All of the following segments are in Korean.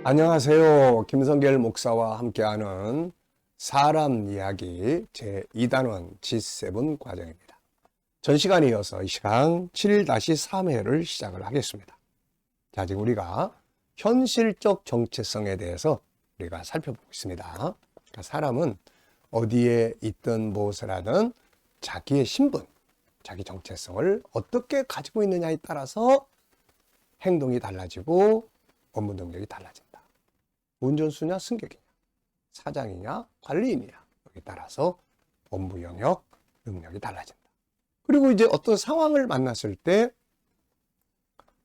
안녕하세요. 김성길 목사와 함께하는 사람 이야기 제2단원 G7 과정입니다. 전 시간에 이어서 이 시간 7-3회를 시작을 하겠습니다. 자, 지금 우리가 현실적 정체성에 대해서 우리가 살펴보고 있습니다. 그러니까 사람은 어디에 있든 무엇을 하든 자기의 신분, 자기 정체성을 어떻게 가지고 있느냐에 따라서 행동이 달라지고 업무 능력이 달라진다. 운전수냐 승객이냐, 사장이냐 관리인이냐, 여기에 따라서 업무 영역, 능력이 달라진다. 그리고 이제 어떤 상황을 만났을 때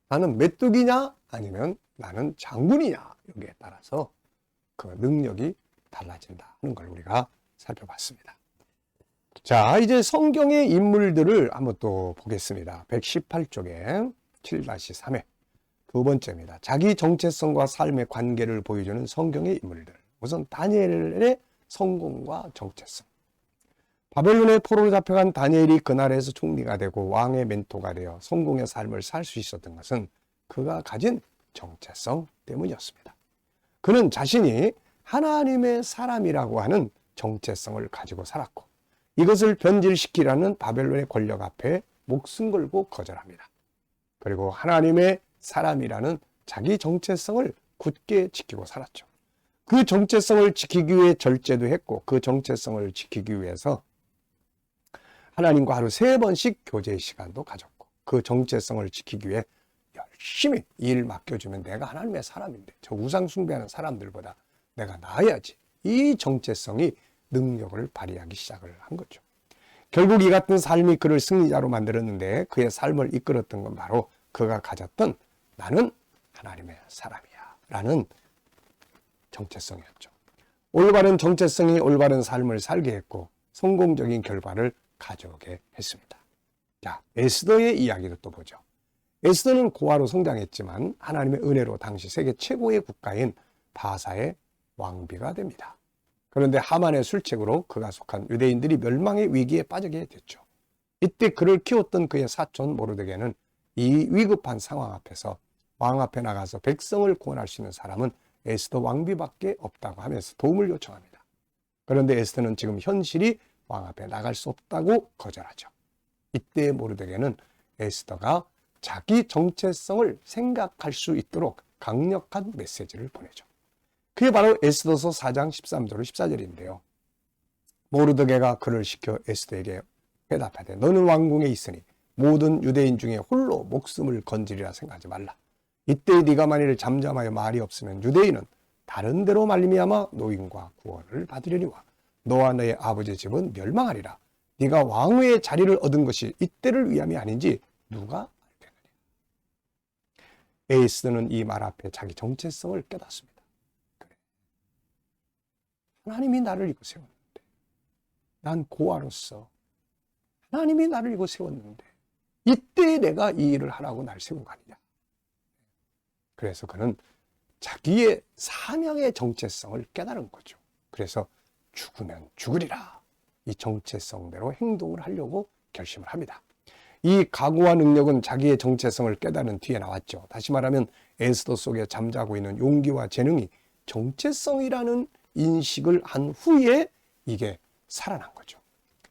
나는 메뚜기냐 아니면 나는 장군이냐, 여기에 따라서 그 능력이 달라진다 하는 걸 우리가 살펴봤습니다. 자, 이제 성경의 인물들을 한번 또 보겠습니다. 118쪽에 7-3회 두 번째입니다. 자기 정체성과 삶의 관계를 보여주는 성경의 인물들. 우선 다니엘의 성공과 정체성. 바벨론의 포로로 잡혀간 다니엘이 그나라에서 총리가 되고 왕의 멘토가 되어 성공의 삶을 살 수 있었던 것은 그가 가진 정체성 때문이었습니다. 그는 자신이 하나님의 사람이라고 하는 정체성을 가지고 살았고 이것을 변질시키라는 바벨론의 권력 앞에 목숨 걸고 거절합니다. 그리고 하나님의 사람이라는 자기 정체성을 굳게 지키고 살았죠. 그 정체성을 지키기 위해 절제도 했고 그 정체성을 지키기 위해서 하나님과 하루 3번씩 교제 시간도 가졌고 그 정체성을 지키기 위해 열심히 일 맡겨주면 내가 하나님의 사람인데 저 우상 숭배하는 사람들보다 내가 나아야지. 이 정체성이 능력을 발휘하기 시작을 한 거죠. 결국 이 같은 삶이 그를 승리자로 만들었는데 그의 삶을 이끌었던 건 바로 그가 가졌던 나는 하나님의 사람이야 라는 정체성이었죠. 올바른 정체성이 올바른 삶을 살게 했고 성공적인 결과를 가져오게 했습니다. 자, 에스더의 이야기도 또 보죠. 에스더는 고아로 성장했지만 하나님의 은혜로 당시 세계 최고의 국가인 바사의 왕비가 됩니다. 그런데 하만의 술책으로 그가 속한 유대인들이 멸망의 위기에 빠지게 됐죠. 이때 그를 키웠던 그의 사촌 모르드게는 이 위급한 상황 앞에서 왕 앞에 나가서 백성을 구원할 수 있는 사람은 에스더 왕비밖에 없다고 하면서 도움을 요청합니다. 그런데 에스더는 지금 현실이 왕 앞에 나갈 수 없다고 거절하죠. 이때 모르드게는 에스더가 자기 정체성을 생각할 수 있도록 강력한 메시지를 보내죠. 그게 바로 에스더서 4장 13절 14절인데요. 모르드게가 그를 시켜 에스더에게 회답하되 너는 왕궁에 있으니 모든 유대인 중에 홀로 목숨을 건지리라 생각하지 말라. 이때 네가 만일 잠잠하여 말이 없으면 유대인은 다른 데로 말미암아 노임과 구원을 받으려니와 너와 너의 아버지 집은 멸망하리라. 네가 왕위의 자리를 얻은 것이 이때를 위함이 아닌지 누가 알겠느냐. 에스더는 이 말 앞에 자기 정체성을 깨닫습니다. 그래. 하나님이 나를 이곳 세웠는데 난 고아로서 하나님이 나를 이곳 세웠는데 이때 내가 이 일을 하라고 날 세운 거 아니냐. 그래서 그는 자기의 사명의 정체성을 깨달은 거죠. 그래서 죽으면 죽으리라. 이 정체성대로 행동을 하려고 결심을 합니다. 이 각오와 능력은 자기의 정체성을 깨달은 뒤에 나왔죠. 다시 말하면 에스더 속에 잠자고 있는 용기와 재능이 정체성이라는 인식을 한 후에 이게 살아난 거죠.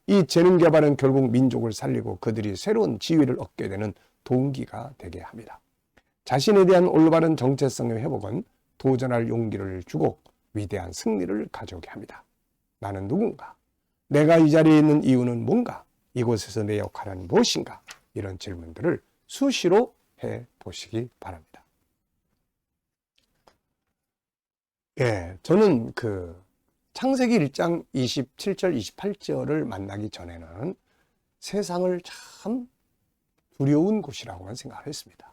이 재능 개발은 결국 민족을 살리고 그들이 새로운 지위를 얻게 되는 동기가 되게 합니다. 자신에 대한 올바른 정체성의 회복은 도전할 용기를 주고 위대한 승리를 가져오게 합니다. 나는 누군가? 내가 이 자리에 있는 이유는 뭔가? 이곳에서 내 역할은 무엇인가? 이런 질문들을 수시로 해보시기 바랍니다. 예, 저는 창세기 1장 27절, 28절을 만나기 전에는 세상을 참 두려운 곳이라고만 생각을 했습니다.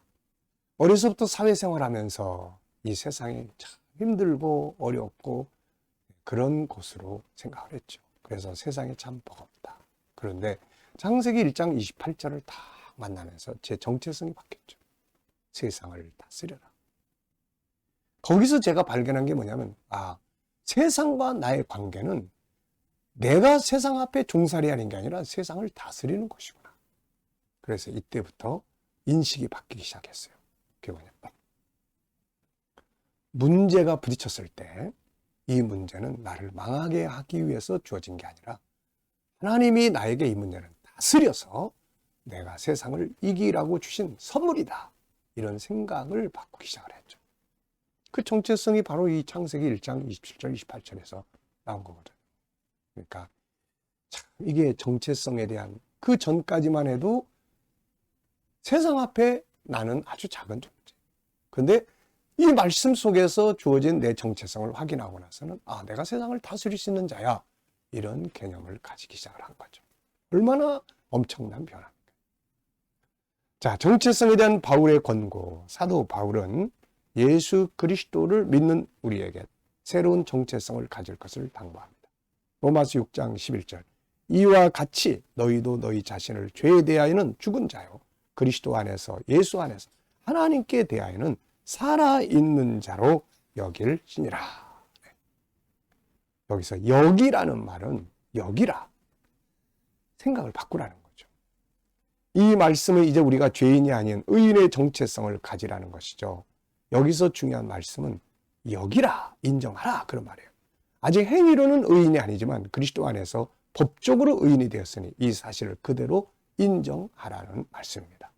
어려서부터 사회생활하면서 이 세상이 참 힘들고 어렵고 그런 곳으로 생각을 했죠. 그래서 세상이 참 버겁다. 그런데 창세기 1장 28절을 딱 만나면서 제 정체성이 바뀌었죠. 세상을 다스려라. 거기서 제가 발견한 게 뭐냐면 세상과 나의 관계는 내가 세상 앞에 종살이 하는 게 아니라 세상을 다스리는 것이구나. 그래서 이때부터 인식이 바뀌기 시작했어요. 그게 뭐냐. 문제가 부딪혔을 때 이 문제는 나를 망하게 하기 위해서 주어진 게 아니라 하나님이 나에게 이 문제를 다스려서 내가 세상을 이기라고 주신 선물이다. 이런 생각을 바꾸기 시작을 했죠. 그 정체성이 바로 이 창세기 1장 27절, 28절에서 나온 거거든요. 그러니까 참 이게 정체성에 대한 그 전까지만 해도 세상 앞에 나는 아주 작은 존재. 근데 이 말씀 속에서 주어진 내 정체성을 확인하고 나서는 내가 세상을 다스릴 수 있는 자야. 이런 개념을 가지기 시작을 한 거죠. 얼마나 엄청난 변화입니까? 자, 정체성에 대한 바울의 권고. 사도 바울은 예수 그리스도를 믿는 우리에게 새로운 정체성을 가질 것을 당부합니다. 로마서 6장 11절. 이와 같이 너희도 너희 자신을 죄에 대하여는 죽은 자요 그리스도 안에서 예수 안에서 하나님께 대하여는 살아있는 자로 여길지니라. 여기서 여기라는 말은 여기라. 생각을 바꾸라는 거죠. 이 말씀은 이제 우리가 죄인이 아닌 의인의 정체성을 가지라는 것이죠. 여기서 중요한 말씀은 여기라, 인정하라 그런 말이에요. 아직 행위로는 의인이 아니지만 그리스도 안에서 법적으로 의인이 되었으니 이 사실을 그대로 인정하라는 말씀입니다.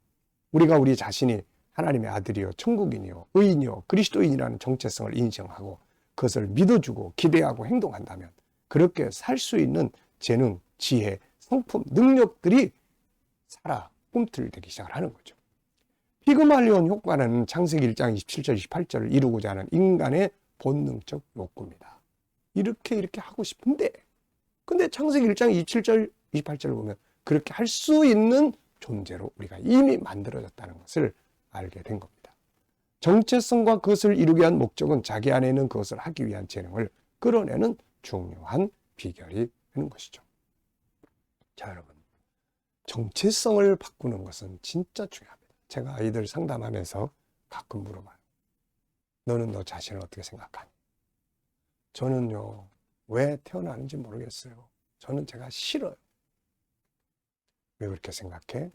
우리가 우리 자신이 하나님의 아들이요 천국인이요 의인이요 그리스도인이라는 정체성을 인정하고 그것을 믿어주고 기대하고 행동한다면 그렇게 살 수 있는 재능, 지혜, 성품, 능력들이 살아 꿈틀대기 시작을 하는 거죠. 피그말리온 효과는 창세기 1장 27절, 28절을 이루고자 하는 인간의 본능적 욕구입니다. 이렇게 하고 싶은데 근데 창세기 1장 27절, 28절을 보면 그렇게 할 수 있는 존재로 우리가 이미 만들어졌다는 것을 알게 된 겁니다. 정체성과 그것을 이루기 위한 목적은 자기 안에 있는 그것을 하기 위한 재능을 끌어내는 중요한 비결이 되는 것이죠. 자, 여러분. 정체성을 바꾸는 것은 진짜 중요합니다. 제가 아이들 상담하면서 가끔 물어봐요. 너는 너 자신을 어떻게 생각하니? 저는요, 왜 태어나는지 모르겠어요. 저는 제가 싫어요. 왜 그렇게 생각해?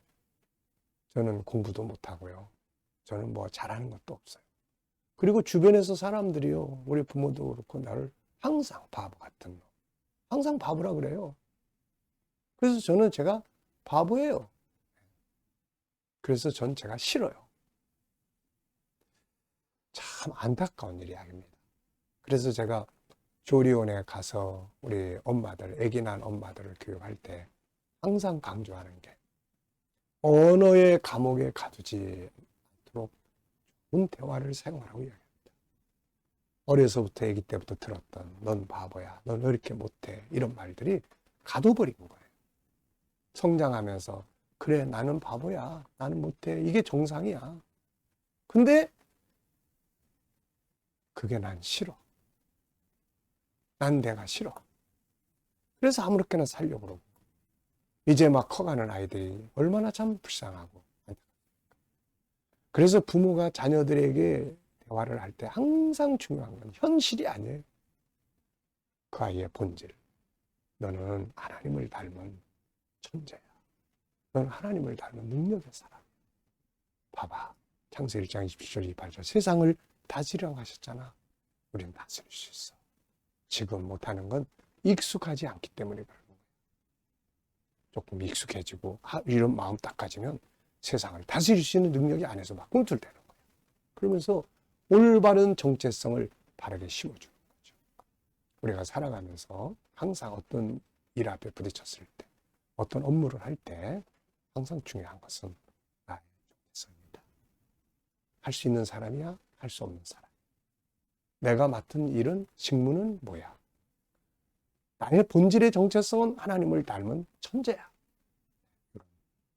저는 공부도 못하고요. 저는 뭐 잘하는 것도 없어요. 그리고 주변에서 사람들이요, 우리 부모도 그렇고 나를 항상 바보 같은 놈. 항상 바보라 그래요. 그래서 저는 제가 바보예요. 그래서 전 제가 싫어요. 참 안타까운 이야기입니다. 그래서 제가 조리원에 가서 우리 엄마들, 아기 낳은 엄마들을 교육할 때 항상 강조하는 게 언어의 감옥에 가두지 않도록 좋은 대화를 사용하라고 이야기합니다. 어려서부터 아기 때부터 들었던 넌 바보야, 넌 왜 이렇게 못해 이런 말들이 가둬버린 거예요. 성장하면서 그래 나는 바보야, 나는 못해 이게 정상이야. 근데 그게 난 싫어. 난 내가 싫어. 그래서 아무렇게나 살려고 그러고 이제 막 커가는 아이들이 얼마나 참 불쌍하고. 그래서 부모가 자녀들에게 대화를 할 때 항상 중요한 건 현실이 아니에요. 그 아이의 본질. 너는 하나님을 닮은 천재야. 너는 하나님을 닮은 능력의 사람. 봐봐. 창세기 1장 27절 28절 세상을 다스리라고 하셨잖아. 우리는 다스릴 수 있어. 지금 못하는 건 익숙하지 않기 때문에 그런 거예요. 조금 익숙해지고 이런 마음 딱 가지면 세상을 다스릴 수 있는 능력이 안에서 막 꿈틀대는 거예요. 그러면서 올바른 정체성을 바르게 심어주는 거죠. 우리가 살아가면서 항상 어떤 일 앞에 부딪혔을 때 어떤 업무를 할 때 항상 중요한 것은 나의 정체성입니다. 할 수 있는 사람이야? 할 수 없는 사람. 내가 맡은 일은 직무는 뭐야? 나의 본질의 정체성은 하나님을 닮은 천재야.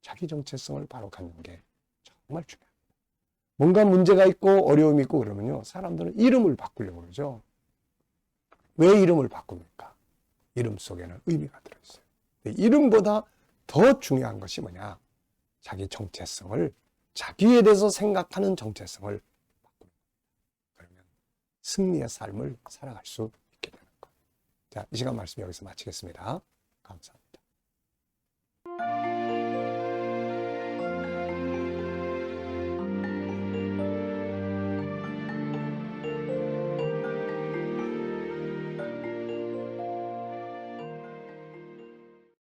자기 정체성을 바로 갖는 게 정말 중요합니다. 뭔가 문제가 있고 어려움이 있고 그러면요, 사람들은 이름을 바꾸려고 그러죠. 왜 이름을 바꿉니까? 이름 속에는 의미가 들어있어요. 이름보다 더 중요한 것이 뭐냐? 자기 정체성을, 자기에 대해서 생각하는 정체성을 바꾸는 겁니다. 그러면 승리의 삶을 살아갈 수 있게 되는 거예요. 자, 이 시간 말씀 여기서 마치겠습니다. 감사합니다.